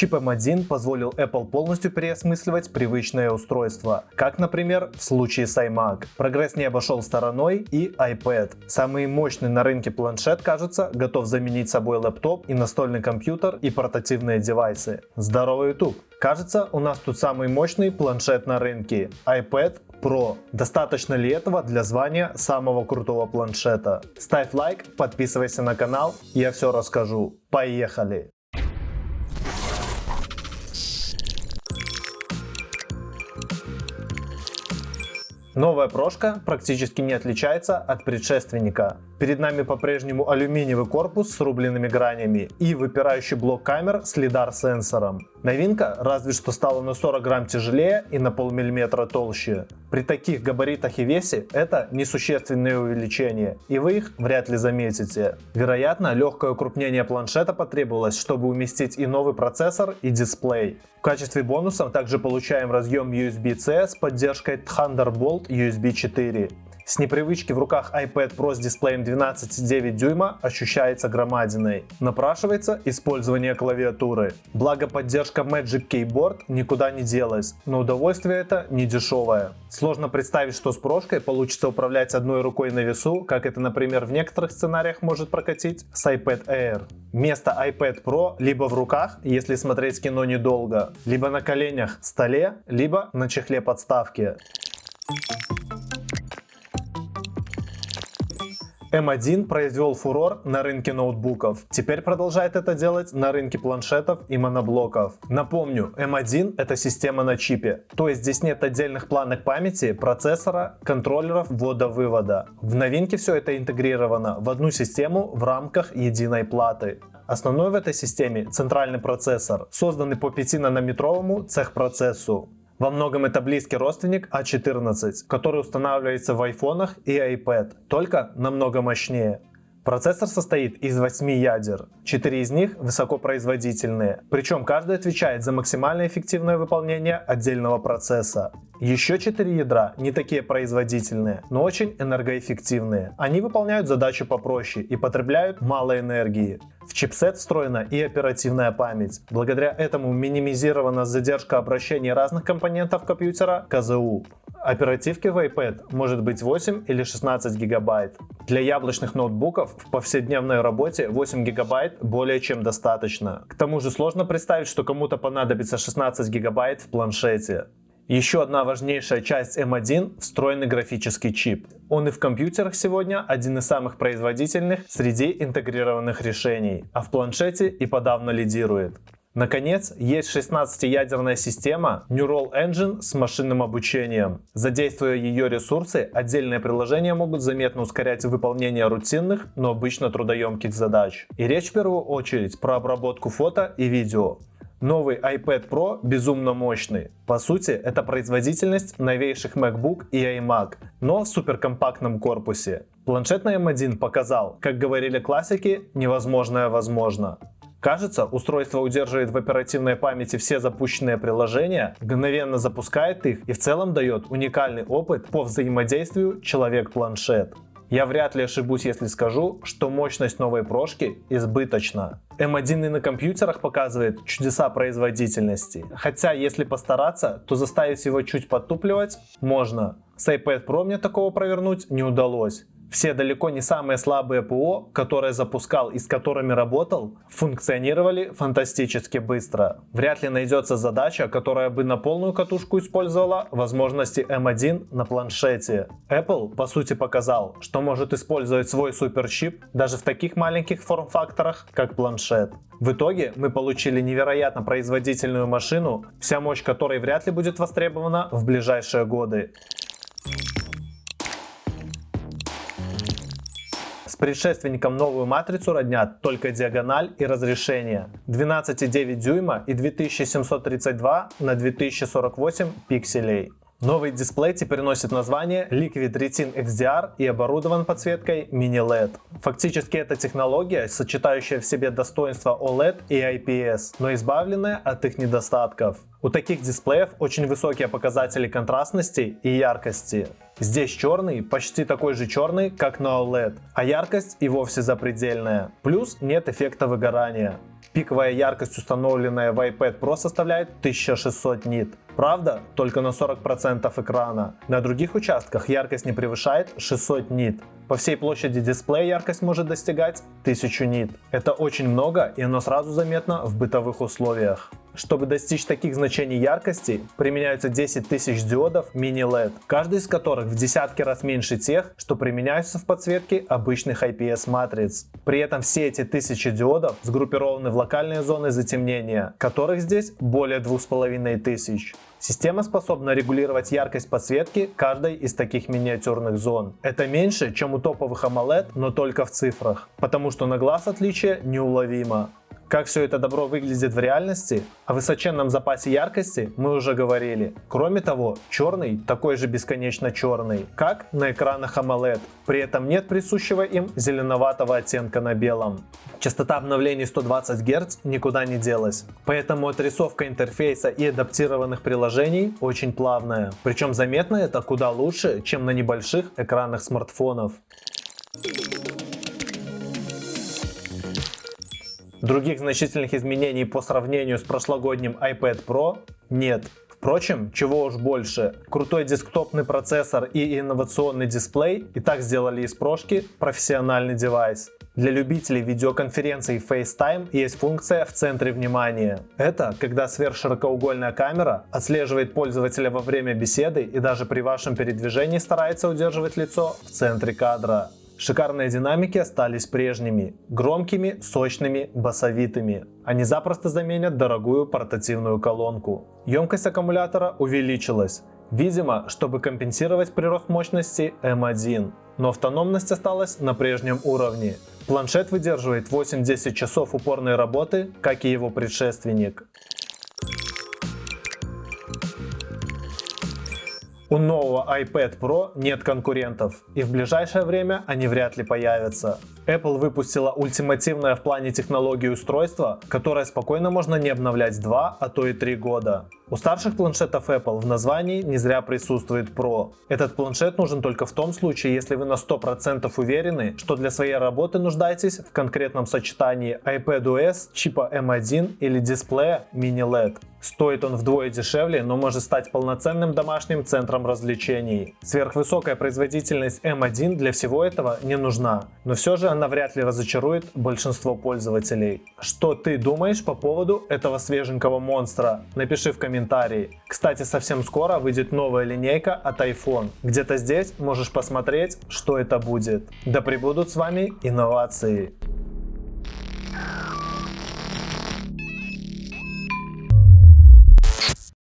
Чип M1 позволил Apple полностью переосмысливать привычное устройство, как, например, в случае с iMac. Прогресс не обошел стороной и iPad. Самый мощный на рынке планшет, кажется, готов заменить собой лэптоп и настольный компьютер и портативные девайсы. Здорово, YouTube! Кажется, у нас тут самый мощный планшет на рынке – iPad Pro. Достаточно ли этого для звания самого крутого планшета? Ставь лайк, подписывайся на канал, я все расскажу. Поехали! Новая прошка практически не отличается от предшественника. Перед нами по-прежнему алюминиевый корпус с рубленными гранями и выпирающий блок камер с лидар-сенсором. Новинка разве что стала на 40 грамм тяжелее и на полмиллиметра толще. При таких габаритах и весе это несущественные увеличения, и вы их вряд ли заметите. Вероятно, легкое укрупнение планшета потребовалось, чтобы уместить и новый процессор, и дисплей. В качестве бонуса также получаем разъем USB-C с поддержкой Thunderbolt USB 4. С непривычки в руках iPad Pro с дисплеем 12,9 дюйма ощущается громадиной. Напрашивается использование клавиатуры. Благо поддержка Magic Keyboard никуда не делась, но удовольствие это не дешевое. Сложно представить, что с прошкой получится управлять одной рукой на весу, как это, например, в некоторых сценариях может прокатить с iPad Air. Место iPad Pro либо в руках, если смотреть кино недолго, либо на коленях, столе, либо на чехле подставки. M1 произвел фурор на рынке ноутбуков. Теперь продолжает это делать на рынке планшетов и моноблоков. Напомню, M1 это система на чипе. То есть здесь нет отдельных планок памяти, процессора, контроллеров ввода-вывода. В новинке все это интегрировано в одну систему в рамках единой платы. Основной в этой системе центральный процессор, созданный по 5-нанометровому цех-процессу. Во многом это близкий родственник A14, который устанавливается в айфонах и iPad, только намного мощнее. Процессор состоит из 8 ядер, 4 из них высокопроизводительные, причем каждый отвечает за максимально эффективное выполнение отдельного процесса. Еще 4 ядра не такие производительные, но очень энергоэффективные. Они выполняют задачу попроще и потребляют мало энергии. В чипсет встроена и оперативная память. Благодаря этому минимизирована задержка обращения разных компонентов компьютера к КЗУ. Оперативки в iPad может быть 8 или 16 гигабайт. Для яблочных ноутбуков в повседневной работе 8 гигабайт более чем достаточно. К тому же сложно представить, что кому-то понадобится 16 гигабайт в планшете. Еще одна важнейшая часть M1 – встроенный графический чип. Он и в компьютерах сегодня один из самых производительных среди интегрированных решений, а в планшете и подавно лидирует. Наконец, есть 16-ядерная система Neural Engine с машинным обучением. Задействуя ее ресурсы, отдельные приложения могут заметно ускорять выполнение рутинных, но обычно трудоемких задач. И речь в первую очередь про обработку фото и видео. Новый iPad Pro безумно мощный. По сути, это производительность новейших MacBook и iMac, но в суперкомпактном корпусе. Планшет на M1 показал, как говорили классики, невозможное возможно. Кажется, устройство удерживает в оперативной памяти все запущенные приложения, мгновенно запускает их и в целом дает уникальный опыт по взаимодействию человек-планшет. Я вряд ли ошибусь, если скажу, что мощность новой прошки избыточна. M1 и на компьютерах показывает чудеса производительности. Хотя, если постараться, то заставить его чуть подтупливать можно. С iPad Pro мне такого провернуть не удалось. Все далеко не самые слабые ПО, которые запускал и с которыми работал, функционировали фантастически быстро. Вряд ли найдется задача, которая бы на полную катушку использовала возможности M1 на планшете. Apple, по сути, показал, что может использовать свой суперчип даже в таких маленьких форм-факторах, как планшет. В итоге мы получили невероятно производительную машину, вся мощь которой вряд ли будет востребована в ближайшие годы. С предшественником новую матрицу роднят только диагональ и разрешение 12,9 дюйма и 2732 на 2048 пикселей. Новый дисплей теперь носит название Liquid Retina XDR и оборудован подсветкой Mini LED. Фактически это технология, сочетающая в себе достоинства OLED и IPS, но избавленная от их недостатков. У таких дисплеев очень высокие показатели контрастности и яркости. Здесь черный почти такой же черный, как на OLED, а яркость и вовсе запредельная. Плюс нет эффекта выгорания. Пиковая яркость, установленная в iPad Pro, составляет 1600 нит. Правда, только на 40% экрана. На других участках яркость не превышает 600 нит. По всей площади дисплея яркость может достигать 1000 нит. Это очень много, и оно сразу заметно в бытовых условиях. Чтобы достичь таких значений яркости, применяются 10 тысяч диодов Mini LED, каждый из которых в десятки раз меньше тех, что применяются в подсветке обычных IPS матриц. При этом все эти тысячи диодов сгруппированы в локальные зоны затемнения, которых здесь более 2500. Система способна регулировать яркость подсветки каждой из таких миниатюрных зон. Это меньше, чем у топовых AMOLED, но только в цифрах, потому что на глаз отличие неуловимо. Как все это добро выглядит в реальности? О высоченном запасе яркости мы уже говорили. Кроме того, черный такой же бесконечно черный, как на экранах AMOLED. При этом нет присущего им зеленоватого оттенка на белом. Частота обновлений 120 Гц никуда не делась, поэтому отрисовка интерфейса и адаптированных приложений очень плавная. Причем заметно это куда лучше, чем на небольших экранах смартфонов. Других значительных изменений по сравнению с прошлогодним iPad Pro нет. Впрочем, чего уж больше, крутой десктопный процессор и инновационный дисплей и так сделали из прошки профессиональный девайс. Для любителей видеоконференций FaceTime есть функция в центре внимания. Это когда сверхширокоугольная камера отслеживает пользователя во время беседы и даже при вашем передвижении старается удерживать лицо в центре кадра. Шикарные динамики остались прежними, громкими, сочными, басовитыми. Они запросто заменят дорогую портативную колонку. Емкость аккумулятора увеличилась, видимо, чтобы компенсировать прирост мощности M1. Но автономность осталась на прежнем уровне. Планшет выдерживает 8-10 часов упорной работы, как и его предшественник. У нового iPad Pro нет конкурентов, и в ближайшее время они вряд ли появятся. Apple выпустила ультимативное в плане технологии устройство, которое спокойно можно не обновлять 2, а то и 3 года. У старших планшетов Apple в названии не зря присутствует Pro. Этот планшет нужен только в том случае, если вы на 100% уверены, что для своей работы нуждаетесь в конкретном сочетании iPadOS, чипа M1 или дисплея Mini LED. Стоит он вдвое дешевле, но может стать полноценным домашним центром развлечений. Сверхвысокая производительность M1 для всего этого не нужна, но все же она вряд ли разочарует большинство пользователей. Что ты думаешь по поводу этого свеженького монстра? Напиши в комментарии. Кстати, совсем скоро выйдет новая линейка от iPhone. Где-то здесь можешь посмотреть, что это будет. Да пребудут с вами инновации!